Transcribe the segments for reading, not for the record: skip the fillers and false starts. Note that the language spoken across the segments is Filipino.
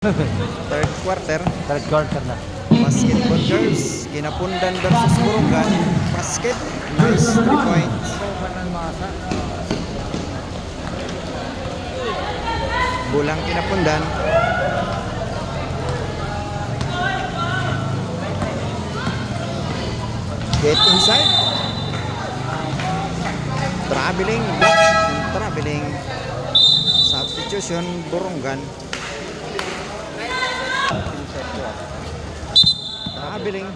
Third quarter. Third quarter na. Basketball girls. Kinapundan versus Burungan. Basket. Nice 3 points. Bulang Kinapundan. Get inside. Traveling. Block and traveling. Substitution Burungan. Traveling.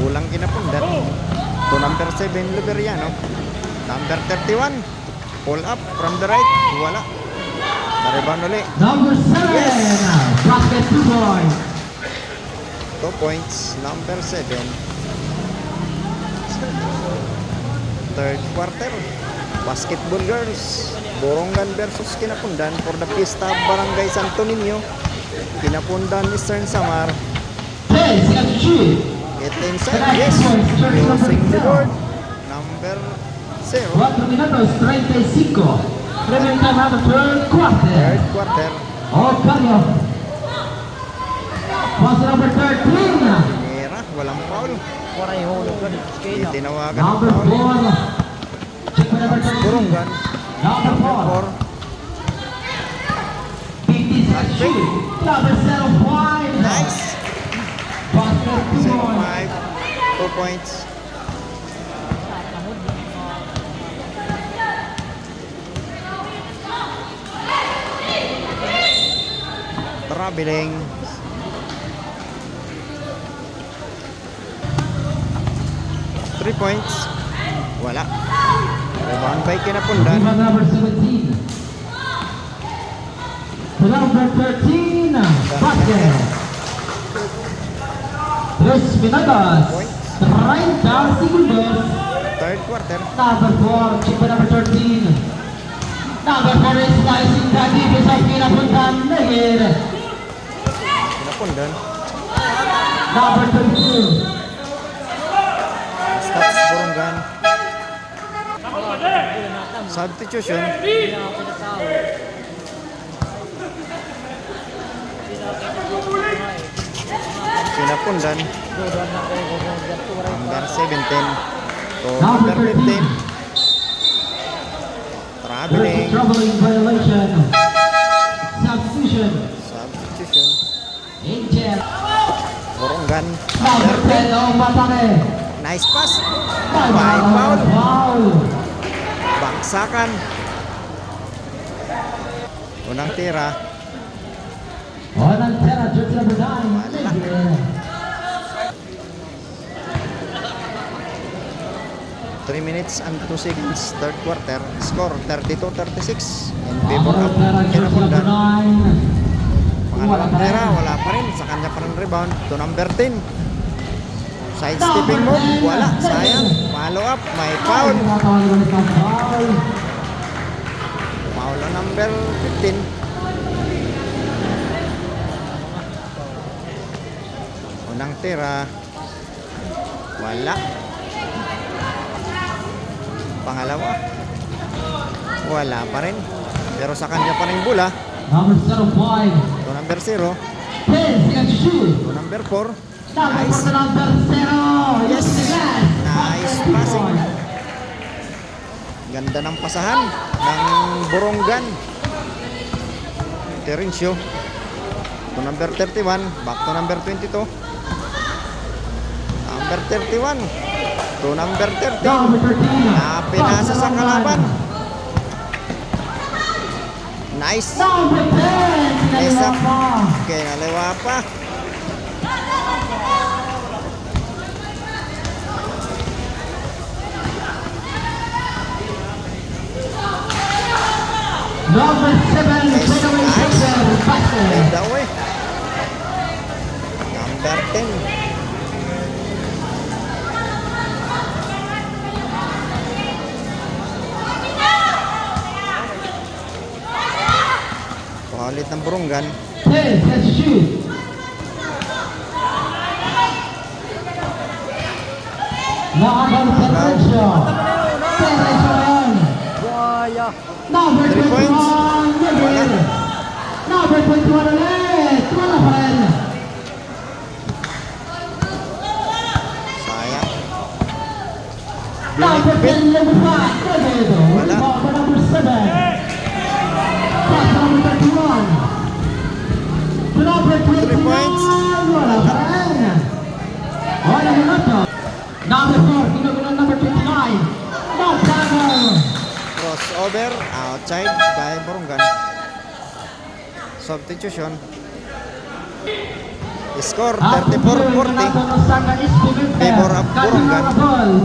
Bulang Kinapundan. To number 7 Liberiano. Number 31 pull up from the right. Wala. Nariban ulit. Number 7, Yes. basket 2 points. 2 points. Number 7. Third quarter. Basketball girls. Borongan versus Kinapundan for the Pista Barangay Santo Niño. Kinapundan Eastern Samar. 10 seconds to shoot. Get inside. Yes. Closing the board. Number 0. 4 minutos 35. Remaining time of the third quarter. Third quarter. Ocario. Pass number 13. Mira, walang foul. Waray hulog ka dito. Hindi tinawagan ng Number foul. 4. Check for number 13. Burungan. Number Number 4. 4. 50 seconds to shoot. Number 05. Nice. Basket 2 points. 5. 2 points. Traveling. Three points. Wala. Rebound by Kinapundan. Rebound number 17. To number 13. Basket. 3 minutos. 30 segundos. Third quarter. Number 4. Check for number 13. Number 4 is slicing the defense of Kinapundan. Nagir. Kinapundan. Number 22. Stats Burungan. Substitution. Kinapundan. Number 17 to number 15. Traveling. Troubling violation. Substitution. Substitution. Angel. Burungan. Number 10. Omatake. Nice pass. By By foul. foul. Baksakan. Unang tira. Onang tira. Jersey number 9. Nagir. 3 minutes and 2 seconds. Third quarter. Score 32-36 in favor of Jersey number Kinapundan. 9. Pangalawang tira, wala pa rin. Sa kanya pa rin rebound. To number 10. Side stepping move. Wala. Sayang. Follow up. May foul. Foul na number 15. Unang tira. Wala. Pangalawa. Wala pa rin. Pero sa kanya pa rin bola. Number 05. To number 0. 10 seconds to shoot. To number 4. Number Nice. 4 to number 0. Yes. Nice passing. Ganda ng pasahan ng Borongan. Terencio. To number 31. Back to number 22. Number 31. To number 13. Number 13. Napinasa sa kalaban. Nice. Number 10. Nice up. Kinaliwa pa. Kinaliwa pa. Number 7. Nice. Takeaway Nice. shooter. Basket. Ganda away. Number 10. Paulit ng Burungan. 10 seconds to shoot. Nakabang Terensyo. Terensyo yan. Buaya. Number 3 points. 21, Miguel. Number 21 ulit. Wala pa rin. Sayang. Number Binitbit. 10, Lumufat. Miguel. Wala. Rebound for number 7. Pass to number 31. To number 3 points. 29. Wala pa rin. Wala minuto. Number 4, ginugulan number 29. No cover. Crossover. Outside by Borongan. Substitution. Score 34-40. Favor of Borongan.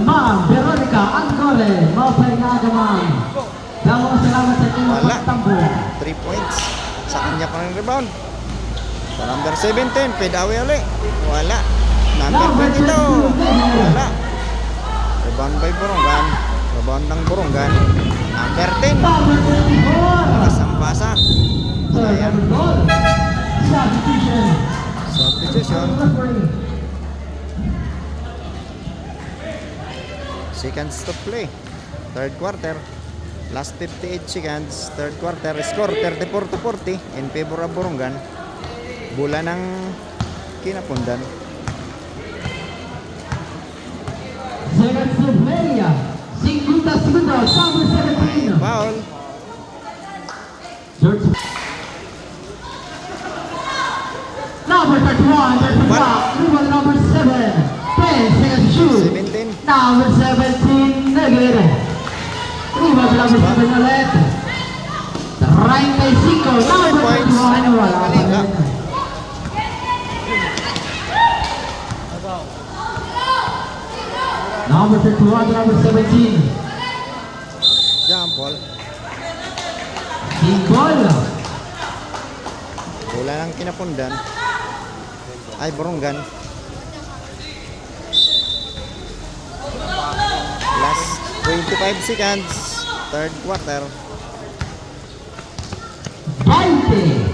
Ma'am Veronica Angole, Mopay Nagamang. Dalawang salamat sa inyong Wala. pagtambo. 3 points. Sa kanya pa ng rebound. Sa number 17, Pedawi uli. Wala. Number 22. Wala. Rebound by Borongan. Rebound ng Borongan. Number 10. Number 24. Nakasampasa. Sayang. Third goal. Substitution. Substitution. Referee. Seconds to play. Third quarter. Last 58 seconds. Third quarter. Score 34-40 in favor of Borongan. Bola ng Kinapundan. Seconds to play. 50 segundos. Number 17. Foul. George. Number 31, there's the block. Rival number 7. 10 seconds to shoot. 17. Number 17, negative. Rival number 7 ulit. 35, number points. 21, wala pa rin. Number 31, number 17. Jump ball. Big ball. Bola ng Kinapundan. Ay, Borongan. Last 25 seconds. Third quarter. 20.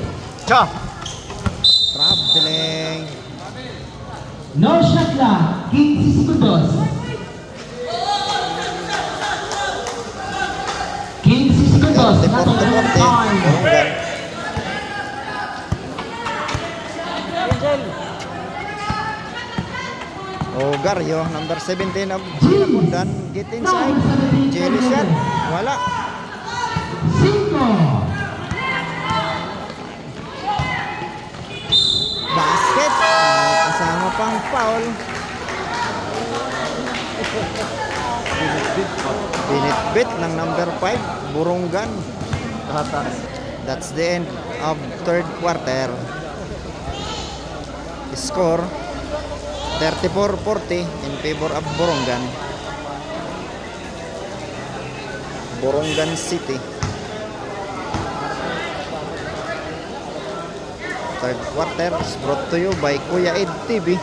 Jump. Traveling. No shot lang. 15 segundos. 15 segundos. 34-40. Natutunan time. Borongan. Ogario, number 17 of Kinapundan. Get inside. Jelly shot. Wala. 5. Basket. May kasama pang foul. Binitbit ng number 5, Borongan. That's the end of third quarter. Score 34-40 in favor of Borongan. Borongan City. Third quarter is brought to you by Kuya Ed TV.